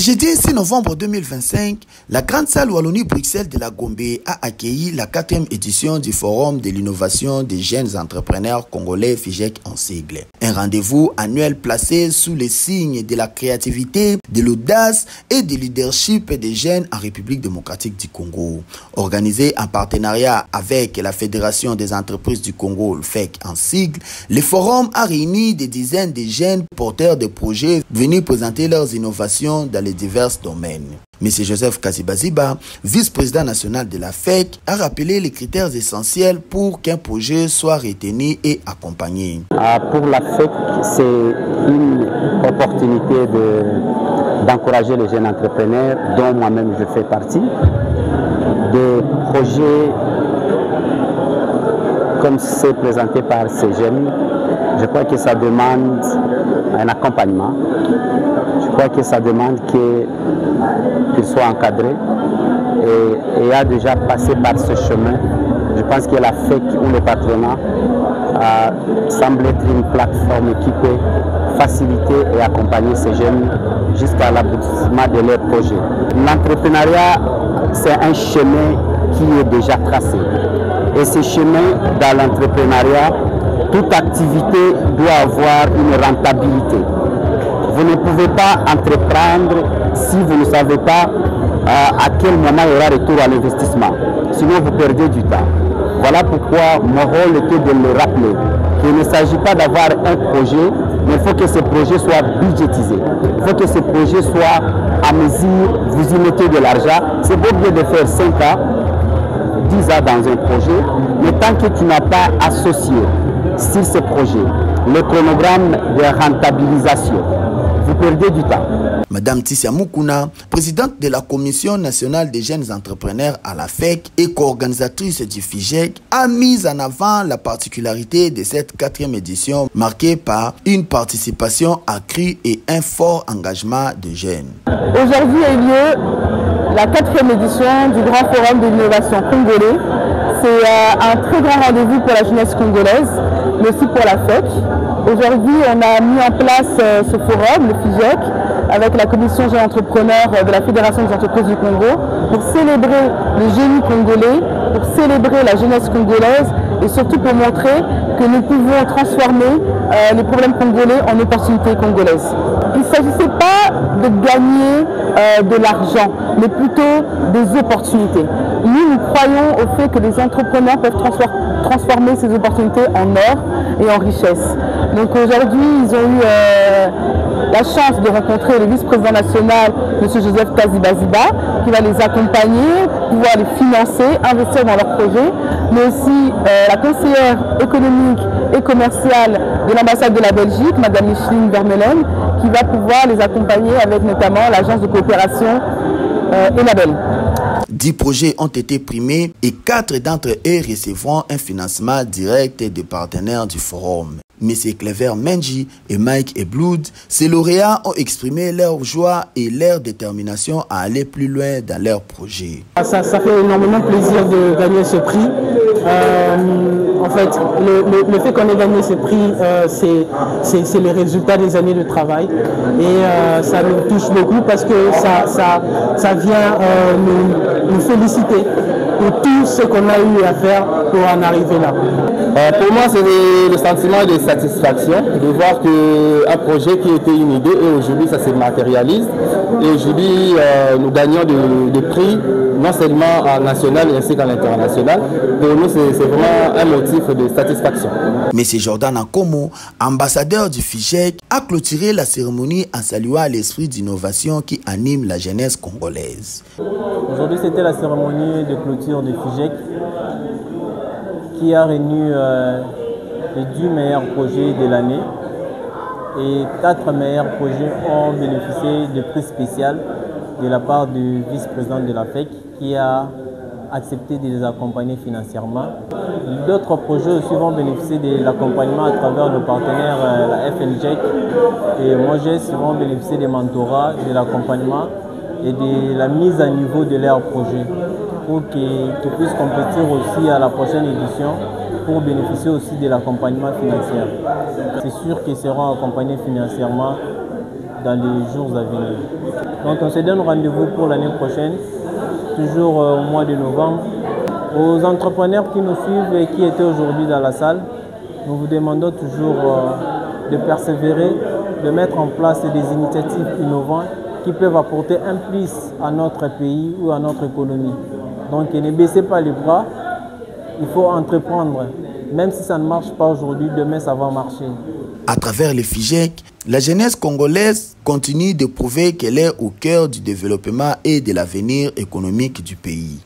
Jeudi 6 novembre 2025, la grande salle Wallonie-Bruxelles de la Gombe a accueilli la 4e édition du Forum de l'innovation des jeunes entrepreneurs congolais FIJEC en sigle. Un rendez-vous annuel placé sous les signes de la créativité, de l'audace et du leadership des jeunes en République démocratique du Congo. Organisé en partenariat avec la Fédération des entreprises du Congo, le FEC en sigle, le forum a réuni des dizaines de jeunes porteurs de projets venus présenter leurs innovations dans les divers domaines. M. Joseph Kazibaziba, vice-président national de la FEC, a rappelé les critères essentiels pour qu'un projet soit retenu et accompagné. Pour la FEC, c'est une opportunité d'encourager les jeunes entrepreneurs, dont moi-même je fais partie, des projets comme c'est présenté par ces jeunes. Je crois que ça demande un accompagnement. Je crois que ça demande qu'il soit encadré et a déjà passé par ce chemin. Je pense que la FEC ou le patronat semble être une plateforme qui peut faciliter et accompagner ces jeunes jusqu'à l'aboutissement de leurs projets. L'entrepreneuriat, c'est un chemin qui est déjà tracé. Et ce chemin dans l'entrepreneuriat, toute activité doit avoir une rentabilité. Vous ne pouvez pas entreprendre si vous ne savez pas à quel moment il y aura retour à l'investissement. Sinon, vous perdez du temps. Voilà pourquoi mon rôle était de le rappeler. Il ne s'agit pas d'avoir un projet, mais il faut que ce projet soit budgétisé. Il faut que ce projet soit à mesure, vous y mettez de l'argent. C'est beau bien de faire 5 ans, 10 ans dans un projet, mais tant que tu n'as pas associé sur ce projet le chronogramme de rentabilisation, vous perdez du temps. Madame Tissia Mukuna, présidente de la Commission nationale des jeunes entrepreneurs à la FEC et co-organisatrice du FIJEC, a mis en avant la particularité de cette 4e édition marquée par une participation accrue et un fort engagement de jeunes. Aujourd'hui a eu lieu la 4e édition du Grand Forum de l'innovation congolais. C'est un très grand rendez-vous pour la jeunesse congolaise, mais aussi pour la FEC. Aujourd'hui, on a mis en place ce forum, le FIJEC, avec la commission jeunes entrepreneurs de la Fédération des entreprises du Congo, pour célébrer le génie congolais, pour célébrer la jeunesse congolaise et surtout pour montrer que nous pouvons transformer les problèmes congolais en opportunités congolaises. Il ne s'agissait pas de gagner de l'argent, mais plutôt des opportunités. Nous croyons au fait que les entrepreneurs peuvent transformer ces opportunités en or et en richesse. Donc aujourd'hui, ils ont eu la chance de rencontrer le vice-président national, M. Joseph Kazibaziba, qui va les accompagner, pouvoir les financer, investir dans leurs projets, mais aussi la conseillère économique et commerciale de l'ambassade de la Belgique, Mme Micheline Vermeulen, qui va pouvoir les accompagner avec notamment l'agence de coopération Enabel. 10 projets ont été primés et 4 d'entre eux recevront un financement direct des partenaires du forum. M. Clever Menji et Mike Ebloud, ces lauréats ont exprimé leur joie et leur détermination à aller plus loin dans leur projet. Ça fait énormément plaisir de gagner ce prix. En fait, le fait qu'on ait gagné ce prix, c'est le résultat des années de travail. Et ça nous touche beaucoup parce que ça vient nous féliciter pour tout ce qu'on a eu à faire pour en arriver là. Pour moi, c'est le sentiment de satisfaction de voir qu'un projet qui était une idée et aujourd'hui ça se matérialise. Et aujourd'hui, nous gagnons des prix, non seulement en national ainsi qu'en international. Pour nous, c'est vraiment un motif de satisfaction. M. Jordan Nkomo, ambassadeur du FIJEC, a clôturé la cérémonie en saluant l'esprit d'innovation qui anime la jeunesse congolaise. Aujourd'hui, c'était la cérémonie de clôture du FIJEC qui a réuni les 10 meilleurs projets de l'année et 4 meilleurs projets ont bénéficié de prix spécial de la part du vice-président de la FEC qui a accepté de les accompagner financièrement. D'autres projets aussi vont bénéficier de l'accompagnement à travers nos partenaires, la FLJEC et MOGES vont bénéficier des mentorats, de l'accompagnement et de la mise à niveau de leurs projets pour qu'ils puissent compétir aussi à la prochaine édition pour bénéficier aussi de l'accompagnement financier. C'est sûr qu'ils seront accompagnés financièrement dans les jours à venir. Donc on se donne rendez-vous pour l'année prochaine, toujours au mois de novembre. Aux entrepreneurs qui nous suivent et qui étaient aujourd'hui dans la salle, nous vous demandons toujours de persévérer, de mettre en place des initiatives innovantes qui peuvent apporter un plus à notre pays ou à notre économie. Donc ne baissez pas les bras, il faut entreprendre. Même si ça ne marche pas aujourd'hui, demain ça va marcher. À travers le FIGEC, la jeunesse congolaise continue de prouver qu'elle est au cœur du développement et de l'avenir économique du pays.